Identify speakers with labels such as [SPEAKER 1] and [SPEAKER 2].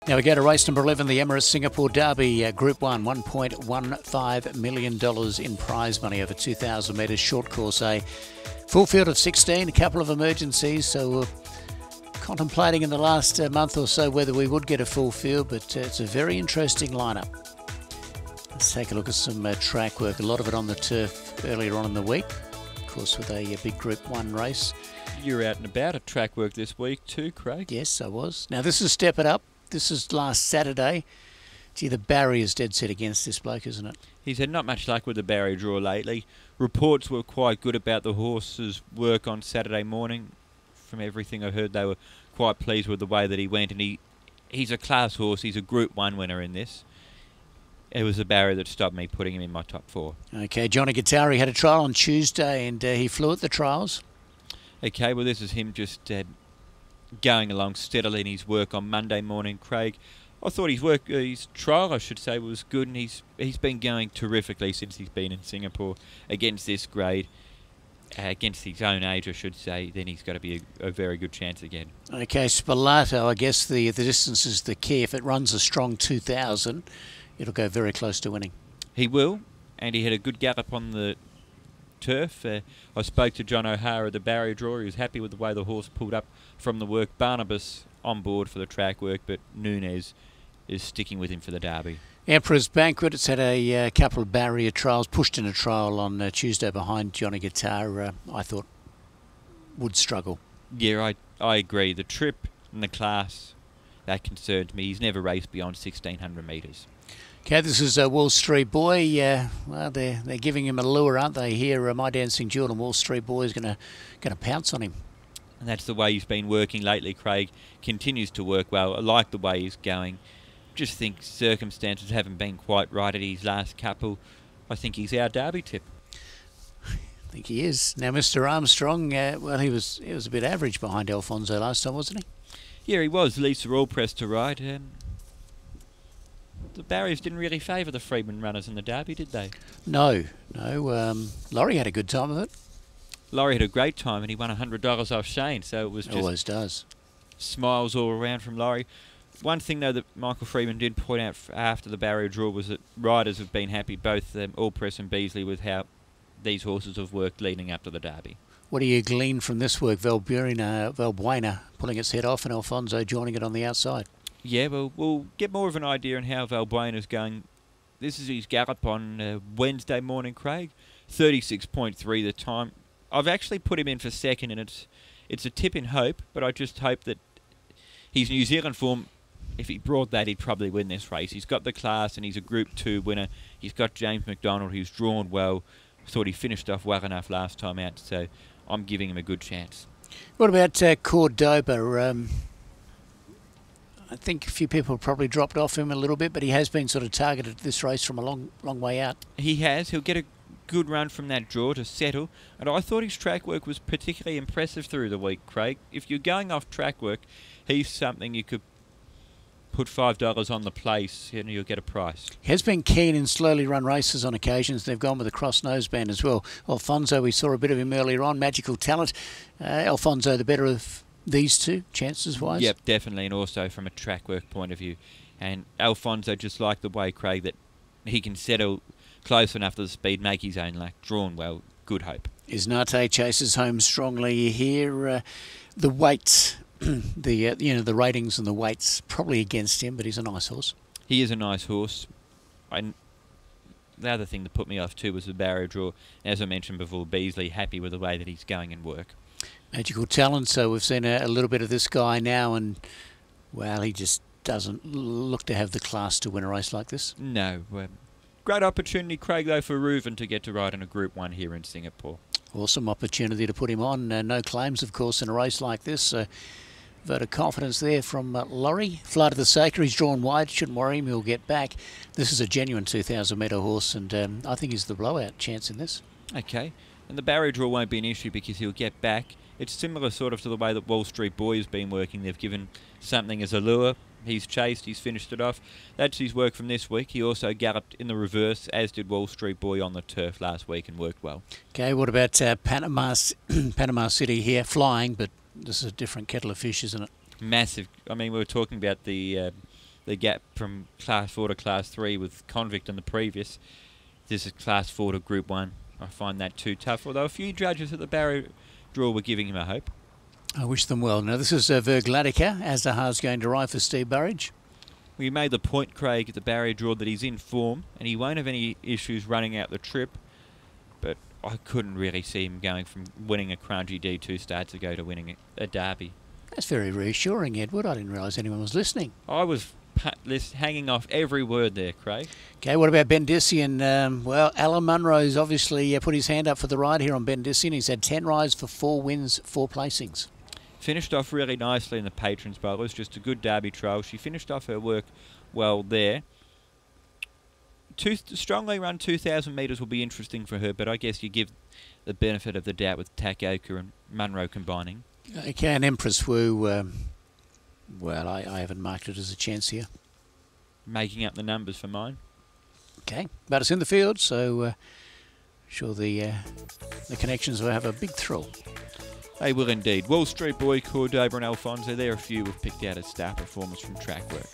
[SPEAKER 1] Now we go to race number 11, the Emirates Singapore Derby, Group 1, $1.15 million in prize money over 2,000 metres, short course A. Full field of 16, a couple of emergencies, so we're contemplating in the last month or so whether we would get a full field, but it's a very interesting lineup. Let's take a look at some track work, a lot of it on the turf earlier on in the week, of course with a big Group 1 race.
[SPEAKER 2] You're out and about at track work this week too, Craig.
[SPEAKER 1] Yes, I was. Now this is Step It Up. This is last Saturday. Gee, the barrier's dead set against this bloke, isn't it?
[SPEAKER 2] He's had not much luck with the barrier draw lately. Reports were quite good about the horse's work on Saturday morning. From everything I heard, they were quite pleased with the way that he went, and he's a class horse. He's a Group 1 winner in this. It was the barrier that stopped me putting him in my top 4.
[SPEAKER 1] Okay, Johnny Guittari had a trial on Tuesday, and he flew at the trials.
[SPEAKER 2] Okay, well this is him just going along steadily in his work on Monday morning, Craig. I thought his trial, I should say, was good, and he's been going terrifically since he's been in Singapore against this grade, against his own age, I should say. Then he's got to be a very good chance again. Okay,
[SPEAKER 1] Spalato, I guess the distance is the key. If it runs a strong 2,000, it'll go very close to winning.
[SPEAKER 2] He will, and he had a good gallop on the turf. I spoke to John O'Hara, the barrier drawer. He was happy with the way the horse pulled up from the work. Barnabas on board for the track work, but Nunez is sticking with him for the Derby.
[SPEAKER 1] Emperor's Banquet, it's had a couple of barrier trials, pushed in a trial on Tuesday behind Johnny Guitar. I thought would struggle.
[SPEAKER 2] Yeah, I agree. The trip and the class, that concerns me. He's never raced beyond 1,600 metres.
[SPEAKER 1] Okay, this is Wall Street Boy. Well, they're giving him a lure, aren't they? Here, My Dancing Jewel and Wall Street Boy is going to pounce on him.
[SPEAKER 2] And that's the way he's been working lately, Craig. Continues to work well. I like the way he's going. Just think circumstances haven't been quite right at his last couple. I think he's our Derby tip.
[SPEAKER 1] I think he is. Now, Mr. Armstrong, well, he was a bit average behind Alfonso last time, wasn't he?
[SPEAKER 2] Yeah, he was. Lisa all pressed to ride. The barriers didn't really favour the Freedman runners in the Derby, did they?
[SPEAKER 1] No. Laurie had a good time of it.
[SPEAKER 2] Laurie had a great time, and he won $100 off Shane, so it was just
[SPEAKER 1] always does.
[SPEAKER 2] Smiles all around from Laurie. One thing, though, that Michael Freeman did point out after the barrier draw was that riders have been happy, both All Press and Beasley, with how these horses have worked leading up to the Derby.
[SPEAKER 1] What do you glean from this work? Valbuena pulling its head off and Alfonso joining it on the outside.
[SPEAKER 2] Yeah, well, we'll get more of an idea on how Valbuena's going. This is his gallop on Wednesday morning, Craig. 36.3 the time. I've actually put him in for second, and it's a tip in hope, but I just hope that his New Zealand form, if he brought that, he'd probably win this race. He's got the class, and he's a Group 2 winner. He's got James McDonald, who's drawn well. I thought he finished off well enough last time out, so I'm giving him a good chance.
[SPEAKER 1] What about Cordoba? I think a few people probably dropped off him a little bit, but he has been sort of targeted this race from a long way out.
[SPEAKER 2] He has. He'll get a good run from that draw to settle, and I thought his track work was particularly impressive through the week, Craig. If you're going off track work, he's something you could put $5 on the place and you'll get a price.
[SPEAKER 1] He has been keen in slowly run races on occasions. They've gone with a cross noseband as well. Alfonso, we saw a bit of him earlier on. Magical Talent. Alfonso, the better of these two, chances-wise?
[SPEAKER 2] Yep, definitely, and also from a track work point of view. And Alfonso, just like the way, Craig, that he can settle close enough to the speed, make his own luck, drawn well, good hope.
[SPEAKER 1] Isnate chases home strongly here. The weights, the ratings and the weights probably against him, but he's a nice horse.
[SPEAKER 2] He is a nice horse. The other thing that put me off too was the barrier draw. As I mentioned before, Beasley happy with the way that he's going in work.
[SPEAKER 1] Magical Talent, so we've seen a little bit of this guy now, and well, he just doesn't look to have the class to win a race like this.
[SPEAKER 2] No. Great opportunity, Craig, though, for Reuven to get to ride in a Group 1 here in Singapore.
[SPEAKER 1] Awesome opportunity to put him on. No claims, of course, in a race like this. So vote of confidence there from Laurie. Flight of the Sacre, he's drawn wide. Shouldn't worry him, he'll get back. This is a genuine 2,000 metre horse, and I think he's the blowout chance in this.
[SPEAKER 2] Okay, and the barrier draw won't be an issue because he'll get back. It's similar sort of to the way that Wall Street Boy has been working. They've given something as a lure. He's chased, he's finished it off. That's his work from this week. He also galloped in the reverse, as did Wall Street Boy on the turf last week, and worked well.
[SPEAKER 1] Okay, what about Panama City here? Flying, but this is a different kettle of fish, isn't it?
[SPEAKER 2] Massive. I mean, we were talking about the the gap from Class 4 to Class 3 with Convict in the previous. This is Class 4 to Group 1. I find that too tough, although a few judges at the barrier draw were giving him a hope.
[SPEAKER 1] I wish them well. Now, this is Vergladica. Azdahar's going to ride for Steve Burridge.
[SPEAKER 2] We made the point, Craig, at the barrier draw that he's in form and he won't have any issues running out the trip. But I couldn't really see him going from winning a crunchy D2 starts ago to winning a derby.
[SPEAKER 1] That's very reassuring, Edward. I didn't realise anyone was listening.
[SPEAKER 2] I was hanging off every word there, Craig.
[SPEAKER 1] Okay, what about Bendisian? Well, Alan Munro's obviously put his hand up for the ride here on Bendisian. He's had 10 rides for 4 wins, 4 placings.
[SPEAKER 2] Finished off really nicely in the Patrons Bowl. It was just a good derby trial. She finished off her work well there. Strongly run 2,000 metres will be interesting for her, but I guess you give the benefit of the doubt with Takaoka and Munro combining.
[SPEAKER 1] Okay, and Empress Wu, well, I haven't marked it as a chance here.
[SPEAKER 2] Making up the numbers for mine.
[SPEAKER 1] Okay, but it's in the field, so sure the connections will have a big thrill.
[SPEAKER 2] They will indeed. Wall Street Boy, Cordoba and Alfonso, they're a few we've picked out as star performers from Trackwork.